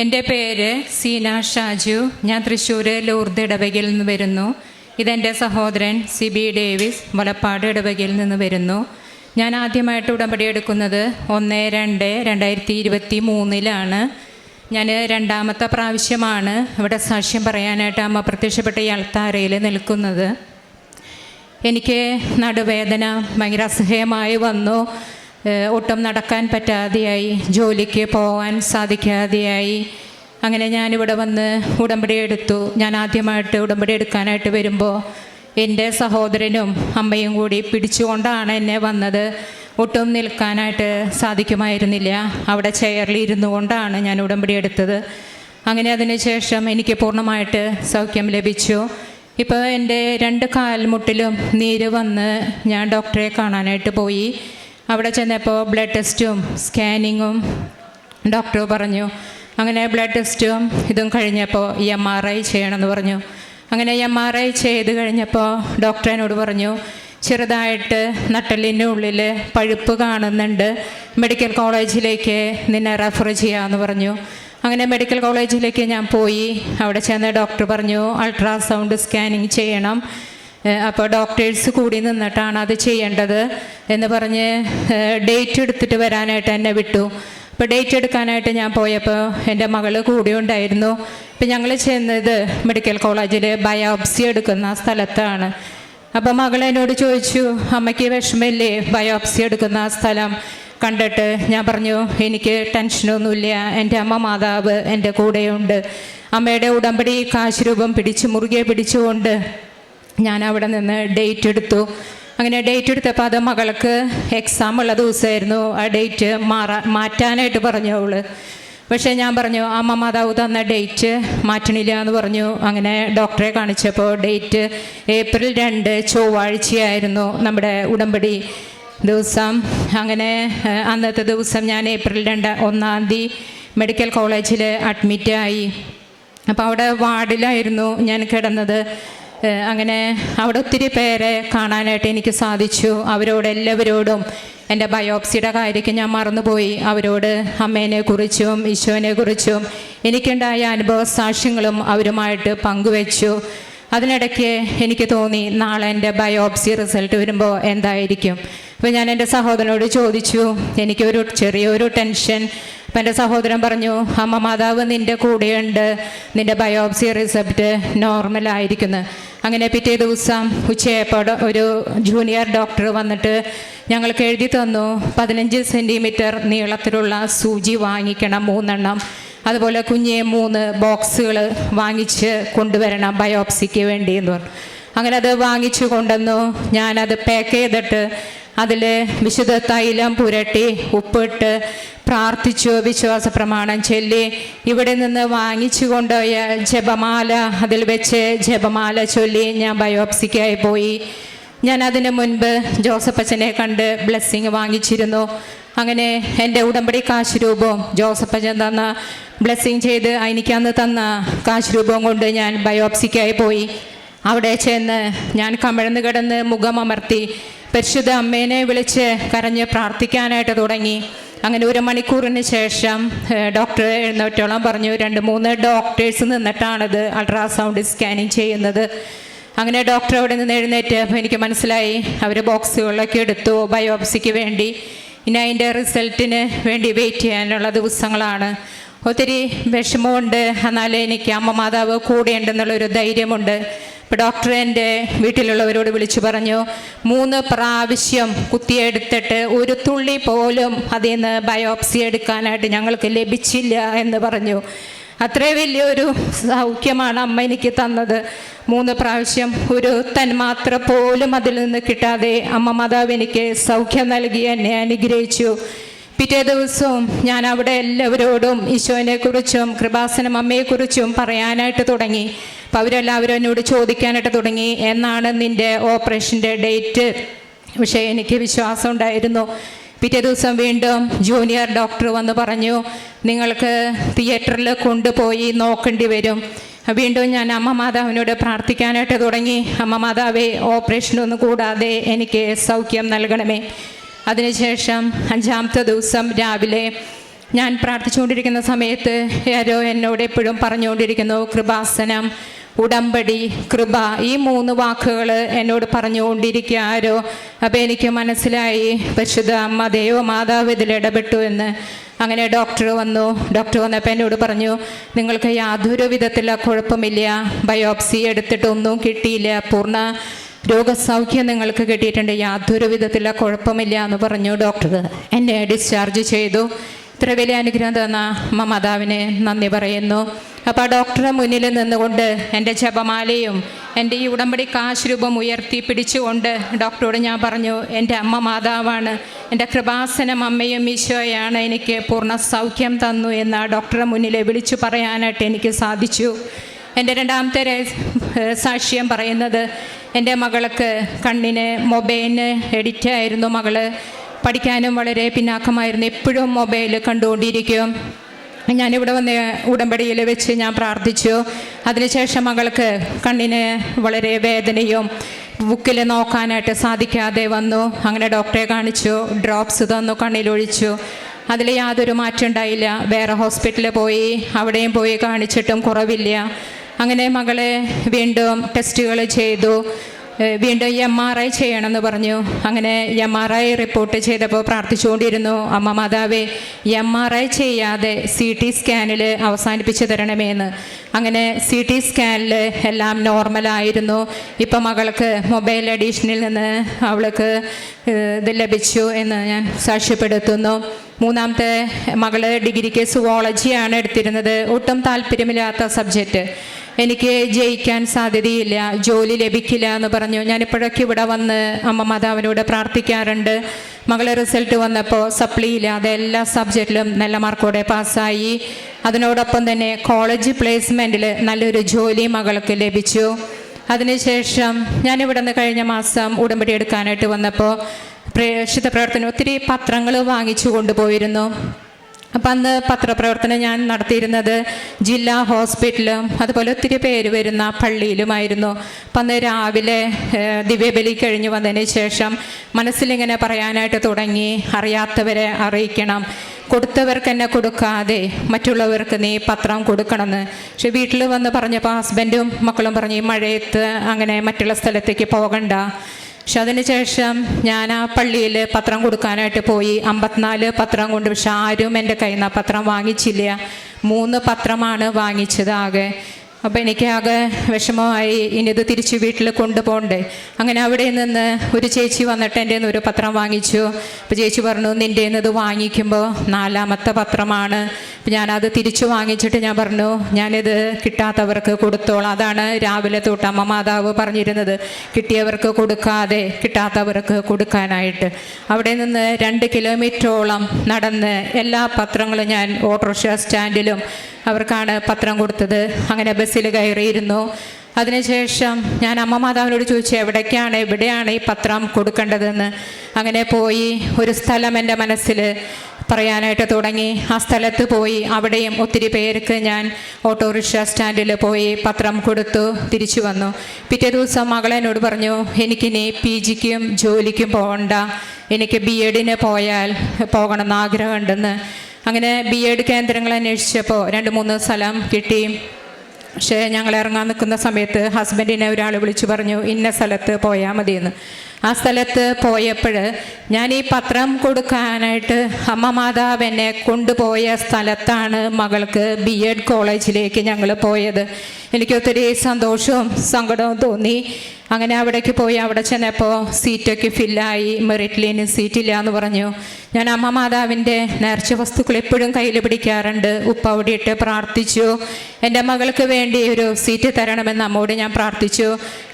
എൻ്റെ പേര് സീന ഷാജു. ഞാൻ തൃശ്ശൂർ ലൂർദ് ഇടവകയിൽ നിന്ന് വരുന്നു. ഇതെൻ്റെ സഹോദരൻ സിബി ഡേവിസ് വലപ്പാട് ഇടവകയിൽ നിന്ന് വരുന്നു. ഞാൻ ആദ്യമായിട്ട് ഉടമ്പടി എടുക്കുന്നത് 1/2/2023 ഞാൻ രണ്ടാമത്തെ പ്രാവശ്യമാണ് ഇവിടെ സാക്ഷ്യം പറയാനായിട്ട് അമ്മ പ്രത്യക്ഷപ്പെട്ട ഈ അൾത്താരയിൽ നിൽക്കുന്നത്. എനിക്ക് നടുവേദന ഭയങ്കര അസഹ്യമായി വന്നു. ഒട്ടും നടക്കാൻ പറ്റാതെയായി, ജോലിക്ക് പോകാൻ സാധിക്കാതെയായി. അങ്ങനെ ഞാനിവിടെ വന്ന് ഉടമ്പടി എടുത്തു. ഞാൻ ആദ്യമായിട്ട് ഉടമ്പടി എടുക്കാനായിട്ട് വരുമ്പോൾ എൻ്റെ സഹോദരനും അമ്മയും കൂടി പിടിച്ചുകൊണ്ടാണ് എന്നെ വന്നത്. ഒട്ടും നിൽക്കാനായിട്ട് സാധിക്കുമായിരുന്നില്ല. അവിടെ ചെയറിൽ ഇരുന്നു കൊണ്ടാണ് ഞാൻ ഉടമ്പടി എടുത്തത്. അങ്ങനെ അതിന് ശേഷം എനിക്ക് പൂർണ്ണമായിട്ട് സൗഖ്യം ലഭിച്ചു. ഇപ്പോൾ എൻ്റെ 2 കാൽമുട്ടിലും നീര് വന്ന് ഞാൻ ഡോക്ടറെ കാണാനായിട്ട് പോയി. അവിടെ ചെന്നപ്പോൾ ബ്ലഡ് ടെസ്റ്റും സ്കാനിങ്ങും ഡോക്ടർ പറഞ്ഞു. അങ്ങനെ ബ്ലഡ് ടെസ്റ്റും ഇതും കഴിഞ്ഞപ്പോൾ MRI ചെയ്യണമെന്ന് പറഞ്ഞു. അങ്ങനെ MRI ചെയ്ത് കഴിഞ്ഞപ്പോൾ ഡോക്ടർ എന്നോട് പറഞ്ഞു, ചെറുതായിട്ട് നട്ടെല്ലിൻ്റെ ഉള്ളിൽ പഴുപ്പ് കാണുന്നുണ്ട്, മെഡിക്കൽ കോളേജിലേക്ക് നിന്നെ റെഫർ ചെയ്യാമെന്ന് പറഞ്ഞു. അങ്ങനെ മെഡിക്കൽ കോളേജിലേക്ക് ഞാൻ പോയി. അവിടെ ചെന്ന് ഡോക്ടർ പറഞ്ഞു അൾട്രാസൗണ്ട് സ്കാനിങ് ചെയ്യണം, അപ്പോൾ ഡോക്ടേഴ്സ് കൂടി നിന്നിട്ടാണ് അത് ചെയ്യേണ്ടത് എന്ന് പറഞ്ഞ് ഡേറ്റ് എടുത്തിട്ട് വരാനായിട്ട് എന്നെ വിട്ടു. അപ്പോൾ ഡേറ്റ് എടുക്കാനായിട്ട് ഞാൻ പോയപ്പോൾ എൻ്റെ മകൾ കൂടി ഉണ്ടായിരുന്നു. ഇപ്പം ഞങ്ങൾ ചെന്നത് മെഡിക്കൽ കോളേജിൽ ബയോപ്സി എടുക്കുന്ന സ്ഥലത്താണ്. അപ്പോൾ മകൾ എന്നോട് ചോദിച്ചു, അമ്മയ്ക്ക് വിഷമമില്ലേ ബയോപ്സി എടുക്കുന്ന സ്ഥലം കണ്ടിട്ട്? ഞാൻ പറഞ്ഞു, എനിക്ക് ടെൻഷനൊന്നുമില്ല, എൻ്റെ അമ്മ മാതാവ് എൻ്റെ കൂടെയുണ്ട്. അമ്മയുടെ ഉടമ്പടി കാശ് രൂപം മുറുകെ പിടിച്ചുകൊണ്ട് ഞാൻ അവിടെ നിന്ന് ഡേറ്റ് എടുത്തു. അങ്ങനെ ഡേറ്റ് എടുത്തപ്പോൾ അത് മകൾക്ക് എക്സാം ഉള്ള ദിവസമായിരുന്നു. ആ ഡേറ്റ് മാറ്റാനായിട്ട് പറഞ്ഞു അവൾ. പക്ഷേ ഞാൻ പറഞ്ഞു അമ്മ മാതാവ് തന്ന ഡേറ്റ് മാറ്റണില്ല എന്ന് പറഞ്ഞു. അങ്ങനെ ഡോക്ടറെ കാണിച്ചപ്പോൾ ഡേറ്റ് ഏപ്രിൽ 2 ചൊവ്വാഴ്ചയായിരുന്നു നമ്മുടെ ഉടമ്പടി ദിവസം. അങ്ങനെ അന്നത്തെ ദിവസം ഞാൻ ഏപ്രിൽ 2 1-ാം തീയതി മെഡിക്കൽ കോളേജിൽ അഡ്മിറ്റായി. അപ്പോൾ അവിടെ വാർഡിലായിരുന്നു ഞാൻ കിടന്നത്. അങ്ങനെ അവിടെ ഒത്തിരി പേരെ കാണാനായിട്ട് എനിക്ക് സാധിച്ചു. അവരോടെല്ലാവരോടും എൻ്റെ ബയോപ്സിയുടെ കാര്യമൊക്കെ ഞാൻ മറന്നുപോയി. അവരോട് അമ്മേനെക്കുറിച്ചും ഈശോനെക്കുറിച്ചും എനിക്കുണ്ടായ അനുഭവ സാക്ഷ്യങ്ങളും അവരുമായിട്ട് പങ്കുവെച്ചു. അതിനിടയ്ക്ക് എനിക്ക് തോന്നി നാളെ എൻ്റെ ബയോപ്സി റിസൾട്ട് വരുമ്പോൾ എന്തായിരിക്കും. അപ്പോൾ ഞാൻ എൻ്റെ സഹോദരനോട് ചോദിച്ചു, എനിക്കൊരു ചെറിയൊരു ടെൻഷൻ. അപ്പം എൻ്റെ സഹോദരൻ പറഞ്ഞു, അമ്മ മാതാവ് നിൻ്റെ കൂടെയുണ്ട്, നിൻ്റെ ബയോപ്സി റിസൾട്ട് നോർമലായിരിക്കുന്നു. അങ്ങനെ പിറ്റേ ദിവസം ഉച്ചയായപ്പോൾ ഒരു ജൂനിയർ ഡോക്ടർ വന്നിട്ട് ഞങ്ങൾക്ക് എഴുതി തന്നു, 15 സെൻറ്റിമീറ്റർ നീളത്തിലുള്ള സൂചി വാങ്ങിക്കണം 3 എണ്ണം. അതുപോലെ കുഞ്ഞെ 3 ബോക്സുകൾ വാങ്ങിച്ച് കൊണ്ടുവരണം ബയോപ്സിക്ക് വേണ്ടി എന്ന് പറഞ്ഞു. അങ്ങനെ അത് വാങ്ങിച്ചു കൊണ്ടുവന്നു. ഞാനത് പാക്ക് ചെയ്തിട്ട് അതിൽ വിശുദ്ധ തൈലം പുരട്ടി ഉപ്പിട്ട് പ്രാർത്ഥിച്ചു, വിശ്വാസ പ്രമാണം ചൊല്ലി. ഇവിടെ നിന്ന് വാങ്ങിച്ചു കൊണ്ടുപോയ ജപമാല അതിൽ വെച്ച് ജപമാല ചൊല്ലി ഞാൻ ബയോപ്സിക്കായി പോയി. ഞാൻ അതിന് മുൻപ് ജോസഫ് അച്ഛനെ കണ്ട് ബ്ലെസ്സിങ് വാങ്ങിച്ചിരുന്നു. അങ്ങനെ എൻ്റെ ഉടമ്പടി കാശ് രൂപവും ജോസഫ് അച്ഛൻ തന്ന ബ്ലെസ്സിങ് ചെയ്ത് എനിക്കന്ന് തന്ന കാശ് രൂപവും കൊണ്ട് ഞാൻ ബയോപ്സിക്കായി പോയി. അവിടെ ചെന്ന് ഞാൻ കമിഴ്ന്ന് കിടന്ന് മുഖമമർത്തി പരിശുദ്ധ അമ്മേനെ വിളിച്ച് കരഞ്ഞ് പ്രാർത്ഥിക്കാനായിട്ട് തുടങ്ങി. അങ്ങനെ 1 മണിക്കൂറിന് ശേഷം ഡോക്ടർ എഴുന്നേറ്റോളം പറഞ്ഞു. 2-3 ഡോക്ടേഴ്സ് നിന്നിട്ടാണിത് അൾട്രാസൗണ്ട് സ്കാനിങ് ചെയ്യുന്നത്. അങ്ങനെ ഡോക്ടർ അവിടെ നിന്ന് എഴുന്നേറ്റ് എനിക്ക് മനസ്സിലായി അവർ ബോക്സുകളൊക്കെ എടുത്തു ബയോപ്സിക്ക് വേണ്ടി. ഇനി അതിൻ്റെ റിസൾട്ടിന് വേണ്ടി വെയിറ്റ് ചെയ്യാനുള്ള ദിവസങ്ങളാണ്. ഒത്തിരി വിഷമമുണ്ട്, എന്നാൽ എനിക്ക് അമ്മ മാതാവ് കൂടെയുണ്ടെന്നുള്ളൊരു ധൈര്യമുണ്ട്. ഇപ്പോൾ ഡോക്ടർ എൻ്റെ വീട്ടിലുള്ളവരോട് വിളിച്ചു പറഞ്ഞു, 3 പ്രാവശ്യം കുത്തിയെടുത്തിട്ട് ഒരു തുള്ളി പോലും അതിൽ നിന്ന് ബയോപ്സി എടുക്കാനായിട്ട് ഞങ്ങൾക്ക് ലഭിച്ചില്ല എന്ന് പറഞ്ഞു. അത്രയും വലിയൊരു സൗഖ്യമാണ് അമ്മ എനിക്ക് തന്നത്. 3 പ്രാവശ്യം ഒരു തന്മാത്ര പോലും അതിൽ നിന്ന് കിട്ടാതെ അമ്മ മാതാവ് എനിക്ക് സൗഖ്യം നൽകി എന്നെ അനുഗ്രഹിച്ചു. പിറ്റേ ദിവസവും ഞാൻ അവിടെ എല്ലാവരോടും ഈശോനെക്കുറിച്ചും കൃപാസനം അമ്മയെക്കുറിച്ചും പറയാനായിട്ട് തുടങ്ങി. അപ്പോൾ അവരെല്ലാവരും എന്നോട് ചോദിക്കാനായിട്ട് തുടങ്ങി, എന്നാണ് നിൻ്റെ ഓപ്പറേഷൻ്റെ ഡേറ്റ്? പക്ഷേ എനിക്ക് വിശ്വാസം ഉണ്ടായിരുന്നു. പിറ്റേ ദിവസം വീണ്ടും ജൂനിയർ ഡോക്ടർ വന്ന് പറഞ്ഞു, നിങ്ങൾക്ക് തിയേറ്ററിൽ കൊണ്ടുപോയി നോക്കേണ്ടി വരും. വീണ്ടും ഞാൻ അമ്മ മാതാവിനോട് പ്രാർത്ഥിക്കാനായിട്ട് തുടങ്ങി. അമ്മ മാതാവേ, ഓപ്പറേഷനൊന്നും കൂടാതെ എനിക്ക് സൗഖ്യം നൽകണമേ. അതിനുശേഷം 5-ാമത്തെ ദിവസം രാവിലെ ഞാൻ പ്രാർത്ഥിച്ചുകൊണ്ടിരിക്കുന്ന സമയത്ത് ആരോ എന്നോട് എപ്പോഴും പറഞ്ഞുകൊണ്ടിരിക്കുന്നു കൃപാസനം, ഉടമ്പടി, കൃപ, ഈ 3 വാക്കുകൾ എന്നോട് പറഞ്ഞുകൊണ്ടിരിക്കുക ആരോ. അപ്പോൾ എനിക്ക് മനസ്സിലായി പരിശുദ്ധ അമ്മ ദൈവമാതാവ് ഇതിൽ ഇടപെട്ടു എന്ന്. അങ്ങനെ ഡോക്ടർ വന്നപ്പോൾ എന്നോട് പറഞ്ഞു, നിങ്ങൾക്ക് യാതൊരു വിധത്തിലുള്ള കുഴപ്പമില്ല, ബയോപ്സി എടുത്തിട്ടൊന്നും കിട്ടിയില്ല, പൂർണ്ണ രോഗസൗഖ്യം നിങ്ങൾക്ക് കിട്ടിയിട്ടുണ്ട്, യാതൊരു വിധത്തിലുള്ള കുഴപ്പമില്ല എന്ന് പറഞ്ഞു. ഡോക്ടർ എന്നെ ഡിസ്ചാർജ് ചെയ്തു. ഇത്ര വലിയ അനുഗ്രഹം തന്ന അമ്മ മാതാവിനെ നന്ദി പറയുന്നു. അപ്പോൾ ആ ഡോക്ടറെ മുന്നിൽ നിന്നുകൊണ്ട് എൻ്റെ ജപമാലയും എൻ്റെ ഈ ഉടമ്പടി കാശ് രൂപം ഉയർത്തി പിടിച്ചുകൊണ്ട് ഡോക്ടറോട് ഞാൻ പറഞ്ഞു, എൻ്റെ അമ്മ മാതാവാണ്, എൻ്റെ കൃപാസനം അമ്മയും ഈശോയാണ് എനിക്ക് പൂർണ്ണ സൗഖ്യം തന്നു എന്ന് ആ ഡോക്ടറെ മുന്നിൽ വിളിച്ചു പറയാനായിട്ട് എനിക്ക് സാധിച്ചു. എൻ്റെ രണ്ടാമത്തെ സാക്ഷ്യം പറയുന്നത്, എൻ്റെ മകൾക്ക് കണ്ണിന് മൊബൈലിന് എഡിക്റ്റായിരുന്നു. മകള് പഠിക്കാനും വളരെ പിന്നാക്കമായിരുന്നു, എപ്പോഴും മൊബൈൽ കണ്ടുകൊണ്ടിരിക്കും. ഞാനിവിടെ വന്ന് ഉടമ്പടിയിൽ വെച്ച് ഞാൻ പ്രാർത്ഥിച്ചു. അതിനുശേഷം മകൾക്ക് കണ്ണിന് വളരെ വേദനയും ബുക്കിൽ നോക്കാനായിട്ട് സാധിക്കാതെ വന്നു. അങ്ങനെ ഡോക്ടറെ കാണിച്ചു, ഡ്രോപ്സ് തന്നു, കണ്ണിലൊഴിച്ചു. അതിൽ യാതൊരു മാറ്റം ഉണ്ടായില്ല. വേറെ ഹോസ്പിറ്റലിൽ പോയി, അവിടെയും പോയി കാണിച്ചിട്ടും കുറവില്ല. അങ്ങനെ മകളെ വീണ്ടും ടെസ്റ്റുകൾ ചെയ്തു. വീണ്ടും MRI ചെയ്യണമെന്ന് പറഞ്ഞു. അങ്ങനെ MRI റിപ്പോർട്ട് ചെയ്തപ്പോൾ പ്രാർത്ഥിച്ചുകൊണ്ടിരുന്നു, അമ്മ മാതാവേ MRI ചെയ്യാതെ CT സ്കാനിൽ അവസാനിപ്പിച്ച് തരണമേന്ന്. അങ്ങനെ CT സ്കാനിൽ എല്ലാം നോർമലായിരുന്നു. ഇപ്പം മകൾക്ക് മൊബൈൽ അഡീഷനിൽ നിന്ന് അവൾക്ക് ഇത് ലഭിച്ചു എന്ന് ഞാൻ സാക്ഷ്യപ്പെടുത്തുന്നു. മൂന്നാമത്തെ മകള് ഡിഗ്രിക്ക് സുവോളജിയാണ് എടുത്തിരുന്നത്. ഒട്ടും താല്പര്യമില്ലാത്ത സബ്ജക്റ്റ്. എനിക്ക് ജയിക്കാൻ സാധ്യതയില്ല, ജോലി ലഭിക്കില്ല എന്ന് പറഞ്ഞു. ഞാനിപ്പോഴൊക്കെ ഇവിടെ വന്ന് അമ്മ മാതാവിനോട് പ്രാർത്ഥിക്കാറുണ്ട്. മകളെ റിസൾട്ട് വന്നപ്പോൾ സപ്ലി ഇല്ലാതെ എല്ലാ സബ്ജക്റ്റിലും നല്ല മാർക്കോടെ പാസ്സായി. അതിനോടൊപ്പം തന്നെ കോളേജ് പ്ലേസ്മെൻറ്റിൽ നല്ലൊരു ജോലി മകൾക്ക് ലഭിച്ചു. അതിനുശേഷം ഞാനിവിടെ നിന്ന് കഴിഞ്ഞ മാസം ഉടമ്പടി എടുക്കാനായിട്ട് വന്നപ്പോൾ പ്രേക്ഷിത പ്രവർത്തനം ഒത്തിരി പത്രങ്ങൾ വാങ്ങിച്ചു കൊണ്ടുപോയിരുന്നു. അപ്പം അന്ന് പത്രപ്രവർത്തനം ഞാൻ നടത്തിയിരുന്നത് ജില്ലാ ഹോസ്പിറ്റലും അതുപോലെ ഒത്തിരി പേര് വരുന്ന പള്ളിയിലുമായിരുന്നു. അപ്പം അന്ന് രാവിലെ ദിവ്യബലി കഴിഞ്ഞ് വന്നതിന് ശേഷം മനസ്സിലിങ്ങനെ പറയാനായിട്ട് തുടങ്ങി, അറിയാത്തവരെ അറിയിക്കണം, കൊടുത്തവർക്ക് തന്നെ കൊടുക്കാതെ മറ്റുള്ളവർക്ക് നീ പത്രം കൊടുക്കണമെന്ന്. പക്ഷെ വീട്ടിൽ വന്ന് പറഞ്ഞപ്പോൾ ഹസ്ബൻഡും മക്കളും പറഞ്ഞു, ഈ മഴയത്ത് അങ്ങനെ മറ്റുള്ള സ്ഥലത്തേക്ക് പോകണ്ട. പക്ഷെ അതിനുശേഷം ഞാൻ ആ പള്ളിയിൽ പത്രം കൊടുക്കാനായിട്ട് പോയി. 54 പത്രം കൊണ്ട്, പക്ഷെ ആരും എൻ്റെ കയ്യിൽ നിന്ന് പത്രം വാങ്ങിച്ചില്ല. 3 പത്രമാണ് വാങ്ങിച്ചത് ആകെ. അപ്പോൾ എനിക്ക് ആകെ വിഷമമായി, ഇനി ഇത് തിരിച്ച് വീട്ടിൽ കൊണ്ടുപോകണ്ടേ. അങ്ങനെ അവിടെ നിന്ന് ഒരു ചേച്ചി വന്നിട്ട് എൻ്റെ ഒരു പത്രം വാങ്ങിച്ചു. അപ്പോൾ ചേച്ചി പറഞ്ഞു, നിൻ്റെ ഇത് വാങ്ങിക്കുമ്പോൾ 4ാമത്തെ പത്രമാണ്. അപ്പോൾ ഞാനത് തിരിച്ചു വാങ്ങിച്ചിട്ട് ഞാൻ പറഞ്ഞു, ഞാനിത് കിട്ടാത്തവർക്ക് കൊടുത്തോളാം. അതാണ് രാവിലെ തൊട്ട് അമ്മ മാതാവ് പറഞ്ഞിരുന്നത്, കിട്ടിയവർക്ക് കൊടുക്കാതെ കിട്ടാത്തവർക്ക് കൊടുക്കാനായിട്ട്. അവിടെ നിന്ന് 2 കിലോമീറ്ററോളം നടന്ന് എല്ലാ പത്രങ്ങളും ഞാൻ ഓട്ടോറിക്ഷ സ്റ്റാൻഡിലും അവർക്കാണ് പത്രം കൊടുത്തത്. അങ്ങനെ ബസ്സിൽ കയറിയിരുന്നു. അതിനുശേഷം ഞാൻ അമ്മ മാതാവിനോട് ചോദിച്ചു, എവിടെയാണ് ഈ പത്രം കൊടുക്കേണ്ടതെന്ന്. അങ്ങനെ പോയി ഒരു സ്ഥലം എൻ്റെ മനസ്സിൽ പറയാനായിട്ട് തുടങ്ങി. ആ സ്ഥലത്ത് പോയി അവിടെയും ഒത്തിരി പേർക്ക് ഞാൻ ഓട്ടോറിക്ഷ സ്റ്റാൻഡിൽ പോയി പത്രം കൊടുത്തു തിരിച്ചു വന്നു. പിറ്റേ ദിവസം മകളെന്നോട് പറഞ്ഞു, എനിക്കിനി PGക്കും ജോലിക്കും പോകണ്ട, എനിക്ക് B.Edന് പോകണമെന്ന് ആഗ്രഹമുണ്ടെന്ന്. അങ്ങനെ B.Ed കേന്ദ്രങ്ങൾ അന്വേഷിച്ചപ്പോൾ 2-3 സ്ഥലം കിട്ടി. പക്ഷേ ഞങ്ങൾ ഇറങ്ങാൻ നിൽക്കുന്ന സമയത്ത് ഹസ്ബൻഡിനെ ഒരാൾ വിളിച്ചു പറഞ്ഞു, ഇന്ന സ്ഥലത്ത് പോയാൽ മതിയെന്ന്. ആ സ്ഥലത്ത് പോയപ്പോൾ ഞാൻ ഈ പത്രം കൊടുക്കാനായിട്ട് അമ്മ മാതാവ് എന്നെ കൊണ്ടുപോയ സ്ഥലത്താണ് മകൾക്ക് B.Ed കോളേജിലേക്ക് ഞങ്ങൾ പോയത്. എനിക്ക് ഒത്തിരി സന്തോഷവും സങ്കടവും തോന്നി. അങ്ങനെ അവിടേക്ക് പോയി അവിടെ ചെന്നപ്പോൾ സീറ്റൊക്കെ ഫില്ലായി, മെറിറ്റിലിന് സീറ്റില്ല എന്ന് പറഞ്ഞു. ഞാൻ അമ്മ മാതാവിൻ്റെ നേർച്ച വസ്തുക്കൾ എപ്പോഴും കയ്യിൽ പിടിക്കാറുണ്ട്. ഉപ്പ് അവിടെ ഇട്ട് പ്രാർത്ഥിച്ചു. എൻ്റെ മകൾക്ക് വേണ്ടി ഒരു സീറ്റ് തരണമെന്ന് അമ്മോട് ഞാൻ പ്രാർത്ഥിച്ചു.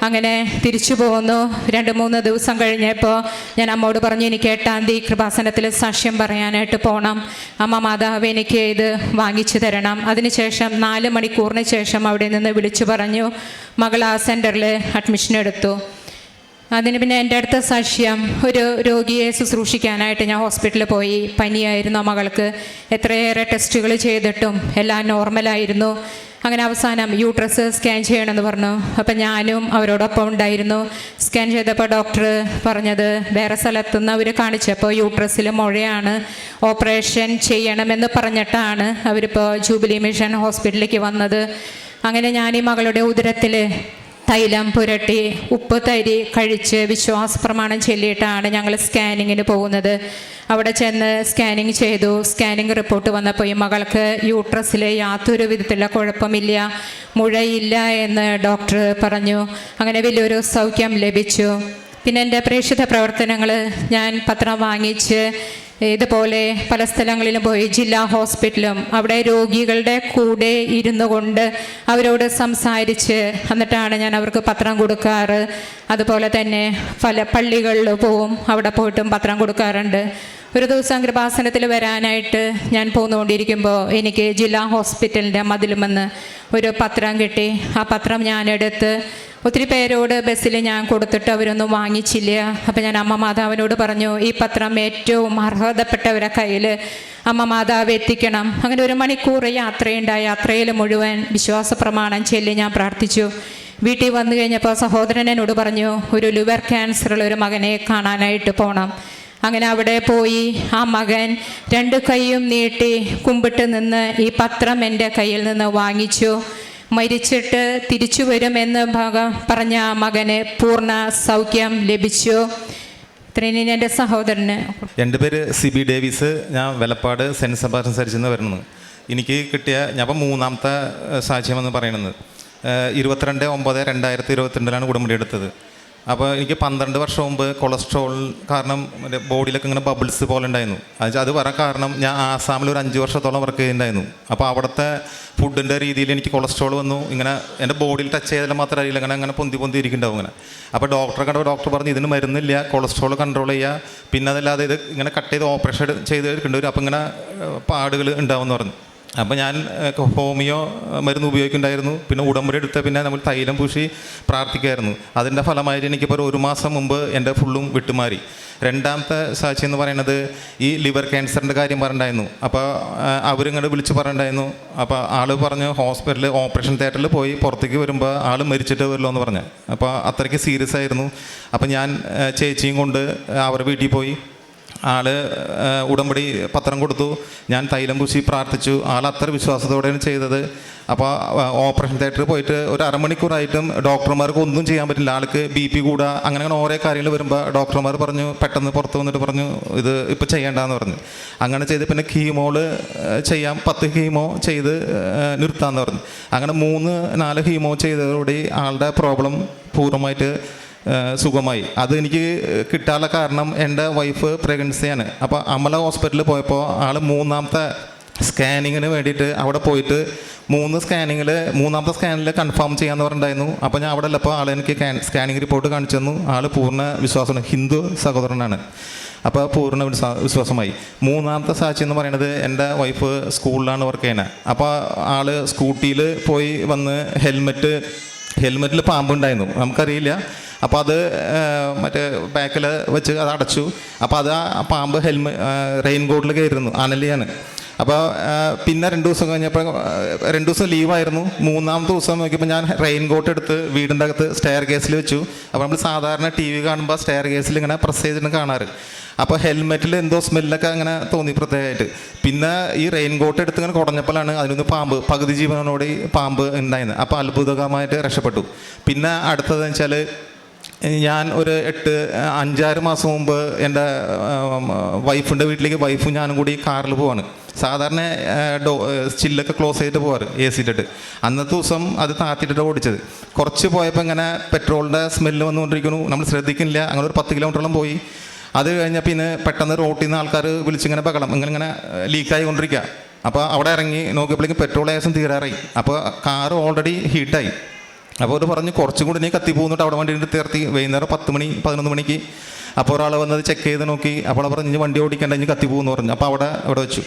അങ്ങനെ തിരിച്ചു പോന്നു. 2-3 ദിവസം കഴിഞ്ഞപ്പോൾ ഞാൻ അമ്മോട് പറഞ്ഞു, എനിക്ക് 8-ാം തീയതി കൃപാസനത്തിൽ സാക്ഷ്യം പറയാനായിട്ട് പോകണം. അമ്മ മാതാവ് എനിക്ക് ഇത് വാങ്ങിച്ചു തരണം. അതിനുശേഷം 4 മണിക്കൂറിന് ശേഷം അവിടെ നിന്ന് വിളിച്ചു പറഞ്ഞു, മകൾ ആ സെൻറ്ററിൽ അഡ്മിഷൻ എടുത്തു. അതിന് പിന്നെ എൻ്റെ അടുത്ത സാക്ഷ്യം, ഒരു രോഗിയെ ശുശ്രൂഷിക്കാനായിട്ട് ഞാൻ ഹോസ്പിറ്റലിൽ പോയി. പനിയായിരുന്നു മകൾക്ക്. എത്രയേറെ ടെസ്റ്റുകൾ ചെയ്തിട്ടും എല്ലാം നോർമലായിരുന്നു. അങ്ങനെ അവസാനം യൂട്രസ് സ്കാൻ ചെയ്യണമെന്ന് പറഞ്ഞു. അപ്പം ഞാനും അവരോടൊപ്പം ഉണ്ടായിരുന്നു. സ്കാൻ ചെയ്തപ്പോൾ ഡോക്ടർ പറഞ്ഞത് വേറെ സ്ഥലത്തുനിന്ന് അവർ കാണിച്ചപ്പോൾ യൂട്രസിൽ മുഴയാണ്, ഓപ്പറേഷൻ ചെയ്യണമെന്ന് പറഞ്ഞിട്ടാണ് അവരിപ്പോൾ ജൂബിലി മിഷൻ ഹോസ്പിറ്റലിലേക്ക് വന്നത്. അങ്ങനെ ഞാൻ ഈ മകളുടെ ഉദരത്തിൽ തൈലം പുരട്ടി ഉപ്പ് തരി കഴിച്ച് വിശ്വാസ പ്രമാണം ചൊല്ലിയിട്ടാണ് ഞങ്ങൾ സ്കാനിങ്ങിന് പോകുന്നത്. അവിടെ ചെന്ന് സ്കാനിങ് ചെയ്തു. സ്കാനിങ് റിപ്പോർട്ട് വന്നപ്പോൾ ഈ മകൾക്ക് യൂട്രസിൽ യാതൊരു വിധത്തിലുള്ള കുഴപ്പമില്ല, മുഴയില്ല എന്ന് ഡോക്ടർ പറഞ്ഞു. അങ്ങനെ വലിയൊരു സൗഖ്യം ലഭിച്ചു. പിന്നെ എൻ്റെ പ്രേക്ഷിത പ്രവർത്തനങ്ങൾ ഞാൻ പത്രം വാങ്ങിച്ച് ഇതുപോലെ പല സ്ഥലങ്ങളിലും പോയി, ജില്ലാ ഹോസ്പിറ്റലും അവിടെ രോഗികളുടെ കൂടെ ഇരുന്നു കൊണ്ട് അവരോട് സംസാരിച്ച് എന്നിട്ടാണ് ഞാൻ അവർക്ക് പത്രം കൊടുക്കാറ്. അതുപോലെ തന്നെ പല പള്ളികളിൽ പോവും, അവിടെ പോയിട്ടും പത്രം കൊടുക്കാറുണ്ട്. ഒരു ദിവസം കൃപാസനത്തിൽ വരാനായിട്ട് ഞാൻ പോന്നുകൊണ്ടിരിക്കുമ്പോൾ എനിക്ക് ജില്ലാ ഹോസ്പിറ്റലിൻ്റെ മതിലുമെന്ന് ഒരു പത്രം കിട്ടി. ആ പത്രം ഞാനെടുത്ത് ഒത്തിരി പേരോട് ബസ്സിൽ ഞാൻ കൊടുത്തിട്ട് അവരൊന്നും വാങ്ങിച്ചില്ല. അപ്പം ഞാൻ അമ്മ മാതാവിനോട് പറഞ്ഞു, ഈ പത്രം ഏറ്റവും അർഹതപ്പെട്ടവരുടെ കയ്യിൽ അമ്മ മാതാവ് എത്തിക്കണം. അങ്ങനെ 1 മണിക്കൂർ യാത്രയുണ്ടായി. യാത്രയിൽ മുഴുവൻ വിശ്വാസ പ്രമാണം ചൊല്ലി ഞാൻ പ്രാർത്ഥിച്ചു. വീട്ടിൽ വന്നു കഴിഞ്ഞപ്പോൾ സഹോദരൻ എന്നോട് പറഞ്ഞു, ഒരു ലിവർ ക്യാൻസറുള്ള ഒരു മകനെ കാണാനായിട്ട് പോകണം. അങ്ങനെ അവിടെ പോയി ആ മകൻ 2 കൈയും നീട്ടി കുമ്പിട്ട് നിന്ന് ഈ പത്രം എൻ്റെ കയ്യിൽ നിന്ന് വാങ്ങിച്ചു. മരിച്ചിട്ട് തിരിച്ചു വരുമെന്ന് പറഞ്ഞ ആ മകന് പൂർണ്ണ സൗഖ്യം ലഭിച്ചു. ഇത്രയും എൻ്റെ സഹോദരന്. എൻ്റെ പേര് സിബി ഡേവിസ്. ഞാൻ വെലപ്പാട് സെൻറ്റ് സെബാസ്റ്റ്യൻ ചർച്ചിൽ നിന്ന് വരുന്നത്. എനിക്ക് കിട്ടിയ ഞാൻ ഇപ്പം 3ാമത്തെ സാക്ഷ്യമെന്ന് പറയുന്നത് 22/9/2022 ഉടമ്പടി എടുത്തത്. അപ്പോൾ എനിക്ക് 12 വർഷം മുമ്പ് കൊളസ്ട്രോൾ കാരണം ബോഡിയിലൊക്കെ ഇങ്ങനെ ബബിൾസ് പോലെ ഉണ്ടായിരുന്നു. അത് വരാൻ കാരണം ഞാൻ ആസാമിൽ ഒരു 5 വർഷത്തോളം വർക്ക് ചെയ്യുന്നുണ്ടായിരുന്നു. അപ്പോൾ അവിടുത്തെ ഫുഡിൻ്റെ രീതിയിൽ എനിക്ക് കൊളസ്ട്രോൾ വന്നു. ഇങ്ങനെ എൻ്റെ ബോഡിയിൽ ടച്ച് ചെയ്താൽ മാത്രമേ അറിയില്ല, അങ്ങനെ പൊന്തി ഇരിക്കുന്നുണ്ടാവും ഇങ്ങനെ. അപ്പോൾ ഡോക്ടർ പറഞ്ഞു ഇതിന് മരുന്നില്ല, കൊളസ്ട്രോൾ കൺട്രോൾ ചെയ്യുക, പിന്നെ അതല്ലാതെ ഇത് ഇങ്ങനെ കട്ട് ചെയ്ത് ഓപ്പറേഷൻ ചെയ്ത് എടുക്കേണ്ടി വരും, അപ്പോൾ ഇങ്ങനെ പാടുകൾ ഉണ്ടാവുമെന്ന് പറഞ്ഞു. അപ്പോൾ ഞാൻ ഹോമിയോ മരുന്ന് ഉപയോഗിക്കുന്നുണ്ടായിരുന്നു. പിന്നെ ഉടമ്പടി എടുത്ത് പിന്നെ നമ്മൾ തൈലം പൂശി പ്രാർത്ഥിക്കുമായിരുന്നു. അതിൻ്റെ ഫലമായിട്ട് എനിക്കിപ്പോൾ 1 മാസം മുമ്പ് എൻ്റെ ഫുള്ളും വിട്ടുമാറി. 2ാമത്തെ സാക്ഷി എന്ന് പറയുന്നത് ഈ ലിവർ ക്യാൻസറിൻ്റെ കാര്യം പറഞ്ഞിട്ടുണ്ടായിരുന്നു. അപ്പോൾ അവരിങ്ങോട്ട് വിളിച്ച് പറഞ്ഞിട്ടുണ്ടായിരുന്നു. അപ്പോൾ ആൾ പറഞ്ഞു ഹോസ്പിറ്റലിൽ ഓപ്പറേഷൻ തിയേറ്ററിൽ പോയി പുറത്തേക്ക് വരുമ്പോൾ ആൾ മരിച്ചിട്ട് വരുമല്ലോ എന്ന് പറഞ്ഞു. അപ്പോൾ അത്രയ്ക്ക് സീരിയസ് ആയിരുന്നു. അപ്പോൾ ഞാൻ ചേച്ചിയും കൊണ്ട് അവരുടെ വീട്ടിൽ പോയി. ആള് ഉടമ്പടി പത്രം കൊടുത്തു. ഞാൻ തൈലം പൂശി പ്രാർത്ഥിച്ചു. ആൾ അത്ര വിശ്വാസത്തോടെയാണ് ചെയ്തത്. അപ്പോൾ ഓപ്പറേഷൻ തിയേറ്ററിൽ പോയിട്ട് ഒരു 1/2 മണിക്കൂറായിട്ടും ഡോക്ടർമാർക്ക് ഒന്നും ചെയ്യാൻ പറ്റില്ല. ആൾക്ക് BP കൂടുക അങ്ങനെ ഓരോ കാര്യങ്ങൾ വരുമ്പോൾ ഡോക്ടർമാർ പറഞ്ഞു, പെട്ടെന്ന് പുറത്ത് വന്നിട്ട് പറഞ്ഞു ഇത് ഇപ്പോൾ ചെയ്യേണ്ടെന്ന് പറഞ്ഞു. അങ്ങനെ ചെയ്ത് പിന്നെ കീമോള് ചെയ്യാം, 10 കീമോ ചെയ്ത് നിർത്താമെന്ന് പറഞ്ഞു. അങ്ങനെ 3-4 കീമോ ചെയ്തതോടെ ആളുടെ പ്രോബ്ലം പൂർണ്ണമായിട്ട് സുഖമായി. അത് എനിക്ക് കിട്ടാനുള്ള കാരണം എൻ്റെ വൈഫ് പ്രഗ്നൻസിയാണ്. അപ്പോൾ അമല ഹോസ്പിറ്റലിൽ പോയപ്പോൾ ആൾ 3ാമത്തെ സ്കാനിങ്ങിന് വേണ്ടിയിട്ട് അവിടെ പോയിട്ട് 3 സ്കാനിങ്ങിൽ 3ാമത്തെ സ്കാനിൽ കൺഫേം ചെയ്യാമെന്ന് പറഞ്ഞിട്ടുണ്ടായിരുന്നു. അപ്പോൾ ഞാൻ അവിടെ ഉള്ളപ്പോൾ ആൾ എനിക്ക് സ്കാനിങ് റിപ്പോർട്ട് കാണിച്ചു തന്നു. ആൾ പൂർണ്ണ വിശ്വാസമാണ്, ഹിന്ദു സഹോദരനാണ്. അപ്പോൾ പൂർണ്ണ വിശ്വാസമായി. 3ാമത്തെ സാക്ഷി എന്ന് പറയുന്നത് എൻ്റെ വൈഫ് സ്കൂളിലാണ് വർക്ക് ചെയ്യുന്നത്. അപ്പോൾ ആൾ സ്കൂട്ടിയിൽ പോയി വന്ന് ഹെൽമെറ്റിൽ പാമ്പുണ്ടായിരുന്നു, നമുക്കറിയില്ല. അപ്പോൾ അത് മറ്റേ ബാക്കിൽ വെച്ച് അത് അടച്ചു. അപ്പോൾ അത് ആ പാമ്പ് റെയിൻ കോട്ടിൽ കയറുന്നു, അനലിയാണ്. അപ്പോൾ പിന്നെ 2 ദിവസം കഴിഞ്ഞപ്പോൾ 2 ദിവസം ലീവായിരുന്നു. 3ാമത്തെ ദിവസം നോക്കിയപ്പോൾ ഞാൻ റെയിൻ കോട്ട് എടുത്ത് വീടിൻ്റെ അകത്ത് സ്റ്റെയർ കേസിൽ വെച്ചു. അപ്പോൾ നമ്മൾ സാധാരണ TV കാണുമ്പോൾ സ്റ്റെയർ കേസിൽ ഇങ്ങനെ പ്രസ് ചെയ്തിട്ട് കാണാറ്. അപ്പോൾ ഹെൽമെറ്റിൽ എന്തോ സ്മെല്ലൊക്കെ അങ്ങനെ തോന്നി പ്രത്യേകമായിട്ട്. പിന്നെ ഈ റെയിൻ കോട്ട് എടുത്ത് ഇങ്ങനെ കുടഞ്ഞപ്പോഴാണ് അതിനൊന്ന് പകുതി ജീവനോട് പാമ്പ് ഉണ്ടായിരുന്നത്. അപ്പോൾ അത്ഭുതകരമായിട്ട് രക്ഷപ്പെട്ടു. പിന്നെ അടുത്തതെന്ന് വെച്ചാൽ ഞാൻ ഒരു 5-6 മാസം മുമ്പ് എൻ്റെ വൈഫിൻ്റെ വീട്ടിലേക്ക് വൈഫും ഞാനും കൂടി കാറിൽ പോവാണ്. സാധാരണ ചില്ലൊക്കെ ക്ലോസ് ചെയ്തിട്ട് പോവാറ്, AC ഇട്ടിട്ട്. അന്നത്തെ ദിവസം അത് താത്തിയിട്ടിട്ട് ഓടിച്ചത്. കുറച്ച് പോയപ്പോൾ ഇങ്ങനെ പെട്രോളിൻ്റെ സ്മെല്ല് വന്നുകൊണ്ടിരിക്കുന്നു, നമ്മൾ ശ്രദ്ധിക്കുന്നില്ല. അങ്ങനെ ഒരു 10 കിലോമീറ്ററോളം പോയി. അത് കഴിഞ്ഞാൽ പിന്നെ പെട്ടെന്ന് റോട്ടിൽ നിന്ന് ആൾക്കാർ വിളിച്ചിങ്ങനെ ബഹളം ഇങ്ങനെ ലീക്കായി കൊണ്ടിരിക്കുക. അപ്പോൾ അവിടെ ഇറങ്ങി നോക്കിയപ്പോഴേക്കും പെട്രോൾ ഏകദേശം തീരാറായി. അപ്പോൾ കാറ് ഓൾറെഡി ഹീറ്റായി. അപ്പോൾ അവർ പറഞ്ഞു കുറച്ചും കൂടി നീ കത്തി പോകുന്നിട്ട് അവിടെ വണ്ടി തീർത്തി വൈകുന്നേരം 10 മണി 11 മണിക്ക്. അപ്പോൾ ഒരാൾ വന്നത് ചെക്ക് ചെയ്ത് നോക്കി. അപ്പോൾ അവിടെ പറഞ്ഞു ഇനി വണ്ടി ഓടിക്കേണ്ട, ഇനി കത്തി പോകുമെന്ന് പറഞ്ഞു. അപ്പോൾ അവിടെ വെച്ചു.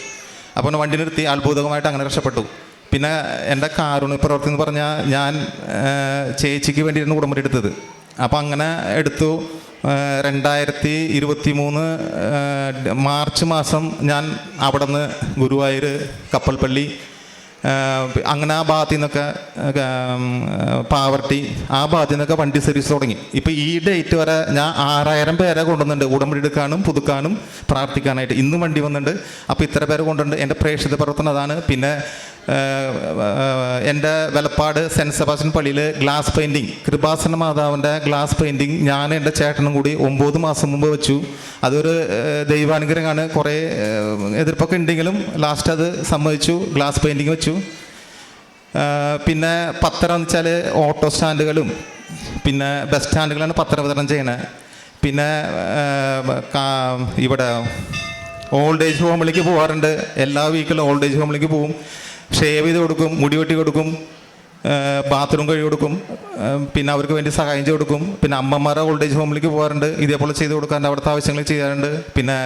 അപ്പോൾ വണ്ടി നിർത്തി. അത്ഭുതമായിട്ട് അങ്ങനെ രക്ഷപ്പെട്ടു. പിന്നെ എൻ്റെ കാരുണ്യ പ്രവർത്തി എന്ന് പറഞ്ഞാൽ ഞാൻ ചേച്ചിക്ക് വേണ്ടിയിരുന്നു ഉടമ്പടി എടുത്തത്. അപ്പോൾ അങ്ങനെ എടുത്തു. 2023 മാർച്ച് മാസം ഞാൻ അവിടെ നിന്ന് ഗുരുവായൂർ കപ്പൽപ്പള്ളി അങ്ങനെ ആ ഭാഗത്തു നിന്നൊക്കെ പാവർട്ടി ആ ഭാഗത്തു നിന്നൊക്കെ വണ്ടി സർവീസ് തുടങ്ങി. ഇപ്പോൾ ഈ ഡേറ്റ് വരെ ഞാൻ 6000 പേരെ കൊണ്ടുവന്നിട്ടുണ്ട് ഉടമ്പടി എടുക്കാനും പുതുക്കാനും പ്രാർത്ഥിക്കാനായിട്ട്. ഇന്നും വണ്ടി വന്നിട്ടുണ്ട്. അപ്പോൾ ഇത്ര പേരെ കൊണ്ടുണ്ട്. എൻ്റെ പ്രേക്ഷിത പ്രവർത്തനം അതാണ്. പിന്നെ എൻ്റെ വെലപ്പാട് സെൻറ്റ് സെബാസ്റ്റ്യൻ പള്ളിയിൽ ഗ്ലാസ് പെയിൻറ്റിങ്, കൃപാസന മാതാവിൻ്റെ ഗ്ലാസ് പെയിൻറ്റിങ് ഞാൻ എൻ്റെ ചേട്ടനും കൂടി 9 മാസം മുമ്പ് വെച്ചു. അതൊരു ദൈവാനുഗ്രഹമാണ്. കുറേ എതിർപ്പൊക്കെ ഉണ്ടെങ്കിലും ലാസ്റ്റ് അത് സമ്മതിച്ചു, ഗ്ലാസ് പെയിൻറ്റിങ് വെച്ചു. പിന്നെ പത്രം എന്ന് വെച്ചാൽ ഓട്ടോ സ്റ്റാൻഡുകളും പിന്നെ ബസ് സ്റ്റാൻഡുകളാണ് പത്രം വിതരണം ചെയ്യണത്. പിന്നെ ഇവിടെ ഓൾഡ് ഏജ് ഹോമിലേക്ക് പോകാറുണ്ട്. എല്ലാ വീക്കിലും ഓൾഡ് ഏജ് ഹോമിലേക്ക് പോകും. ഷേവ് ചെയ്ത് കൊടുക്കും, മുടി വെട്ടി കൊടുക്കും, ബാത്റൂം കഴുകി കൊടുക്കും, പിന്നെ അവർക്ക് വേണ്ടി സഹായം ചെയ്ത് കൊടുക്കും. പിന്നെ അമ്മമാരെ ഓൾഡ് ഏജ് ഹോമിലേക്ക് പോകാറുണ്ട്, ഇതേപോലെ ചെയ്ത് കൊടുക്കാറുണ്ട്, അവിടുത്തെ ആവശ്യങ്ങൾ ചെയ്യാറുണ്ട്. പിന്നെ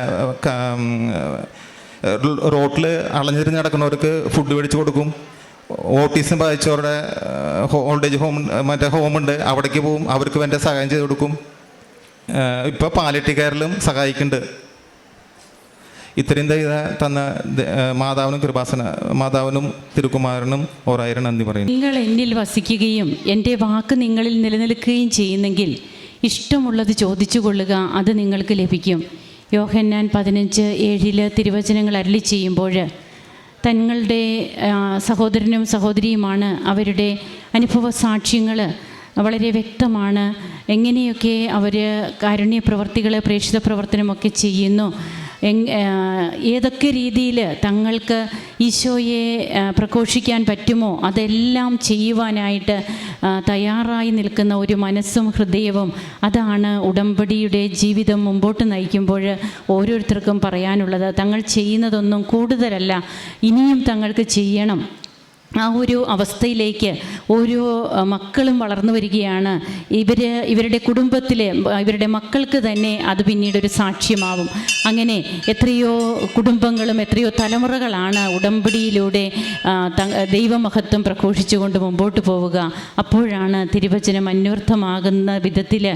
റോട്ടിൽ അളഞ്ഞിരിഞ്ഞ് നടക്കുന്നവർക്ക് ഫുഡ് മേടിച്ച് കൊടുക്കും. ഓട്ടിസം ബാധിച്ചവരുടെ ഓൾഡ് ഏജ് ഹോമുണ്ട്, അവിടേക്ക് പോകും, അവർക്ക് വേണ്ട സഹായം ചെയ്ത് കൊടുക്കും. ഇപ്പോൾ പാലിയേറ്റീവ് കെയറിലും സഹായിക്കുന്നുണ്ട്. ഇത്രയും തന്ന മാതാവിനും കൃപാസന മാതാവിനും തിരുക്കുമാരനും 1000 നന്ദി പറയുന്നു. നിങ്ങൾ എന്നിൽ വസിക്കുകയും എൻ്റെ വാക്ക് നിങ്ങളിൽ നിലനിൽക്കുകയും ചെയ്യുന്നെങ്കിൽ ഇഷ്ടമുള്ളത് ചോദിച്ചു കൊള്ളുക, അത് നിങ്ങൾക്ക് ലഭിക്കും. യോഹന്നാൻ 15:7 തിരുവചനങ്ങൾ അരുളി ചെയ്യുമ്പോൾ തങ്ങളുടെ സഹോദരനും സഹോദരിയുമാണ്. അവരുടെ അനുഭവ സാക്ഷ്യങ്ങൾ വളരെ വ്യക്തമാണ്. എങ്ങനെയൊക്കെ അവർ കാരുണ്യ പ്രവർത്തികൾ, പ്രേക്ഷിത പ്രവർത്തനമൊക്കെ ചെയ്യുന്നു, ഏതൊക്കെ രീതിയിൽ തങ്ങൾക്ക് ഈശോയെ പ്രഘോഷിക്കാൻ പറ്റുമോ അതെല്ലാം ചെയ്യുവാനായിട്ട് തയ്യാറായി നിൽക്കുന്ന ഒരു മനസ്സും ഹൃദയവും, അതാണ് ഉടമ്പടിയുടെ ജീവിതം മുമ്പോട്ട് നയിക്കുമ്പോൾ ഓരോരുത്തർക്കും പറയാനുള്ളത്. തങ്ങൾ ചെയ്യുന്നതൊന്നും കൂടുതലല്ല, ഇനിയും തങ്ങൾക്ക് ചെയ്യണം. ആ ഒരു അവസ്ഥയിലേക്ക് ഓരോ മക്കളും വളർന്നു വരികയാണ്. ഇവരുടെ കുടുംബത്തിൽ ഇവരുടെ മക്കൾക്ക് തന്നെ അത് പിന്നീടൊരു സാക്ഷ്യമാവും. അങ്ങനെ എത്രയോ കുടുംബങ്ങളും എത്രയോ തലമുറകളാണ് ഉടമ്പടിയിലൂടെ ദൈവമഹത്വം പ്രഘോഷിച്ചുകൊണ്ട് മുമ്പോട്ട് പോവുക. അപ്പോഴാണ് തിരുവചനം അന്വർത്ഥമാകുന്ന വിധത്തിൽ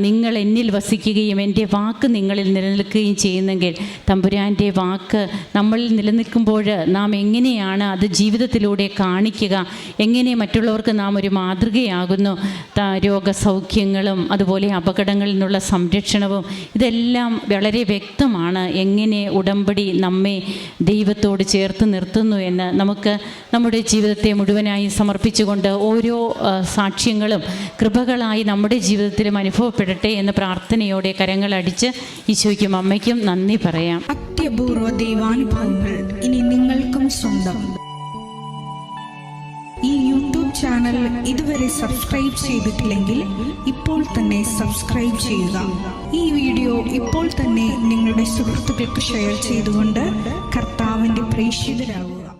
നിങ്ങൾ എന്നിൽ വസിക്കുകയും എൻ്റെ വാക്ക് നിങ്ങളിൽ നിലനിൽക്കുകയും ചെയ്യുന്നെങ്കിൽ, തമ്പുരാൻ്റെ വാക്ക് നമ്മളിൽ നിലനിൽക്കുമ്പോൾ നാം എങ്ങനെയാണ് അത് ജീവിതത്തിലൂടെ കാണിക്കുക, എങ്ങനെ മറ്റുള്ളവർക്ക് നാം ഒരു മാതൃകയാകുന്നു. രോഗസൗഖ്യങ്ങളും അതുപോലെ അപകടങ്ങളിൽ നിന്നുള്ള സംരക്ഷണവും ഇതെല്ലാം വളരെ വ്യക്തമാണ്. എങ്ങനെ ഉടമ്പടി നമ്മെ ദൈവത്തോട് ചേർത്ത് നിർത്തുന്നു എന്ന് നമുക്ക് നമ്മുടെ ജീവിതത്തെ മുഴുവനായി സമർപ്പിച്ചുകൊണ്ട് ഓരോ സാക്ഷ്യങ്ങളും കൃപകളായി നമ്മുടെ ജീവിതത്തിലും അനുഭവപ്പെടട്ടെ എന്ന പ്രാർത്ഥനയോടെ കരങ്ങളടിച്ച് ഈശോയ്ക്കും അമ്മയ്ക്കും നന്ദി പറയാം. അത്യപൂർവ ദൈവാനുഭവങ്ങൾ ഇനി നിങ്ങൾക്കും സ്വന്തം. ഈ യൂട്യൂബ് ചാനൽ ഇതുവരെ സബ്സ്ക്രൈബ് ചെയ്തിട്ടില്ലെങ്കിൽ ഇപ്പോൾ തന്നെ സബ്സ്ക്രൈബ് ചെയ്യുക. ഈ വീഡിയോ ഇപ്പോൾ തന്നെ നിങ്ങളുടെ സുഹൃത്തുക്കൾക്ക് ഷെയർ ചെയ്തുകൊണ്ട് കർത്താവിൻ്റെ പ്രേക്ഷിതരാകുക.